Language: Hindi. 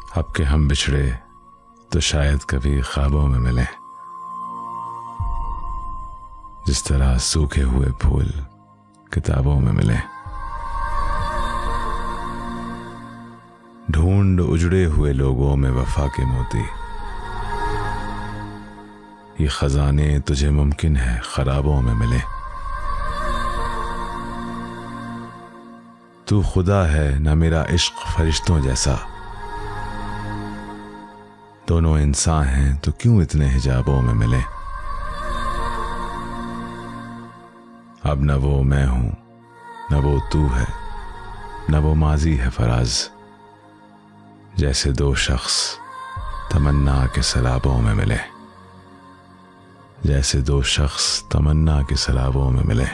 अब के हम बिछड़े तो शायद कभी ख्वाबों में मिले, जिस तरह सूखे हुए फूल किताबों में मिले। ढूंढ उजड़े हुए लोगों में वफा के मोती, ये खजाने तुझे मुमकिन है खराबों में मिले। तू खुदा है न मेरा इश्क फरिश्तों जैसा, दोनों इंसान हैं तो क्यों इतने हिजाबों में मिले। अब न वो मैं हूं न वो तू है, न वो माजी है फराज, जैसे दो शख्स तमन्ना के सैलाबों में मिले, जैसे दो शख्स तमन्ना के सैलाबों में मिले।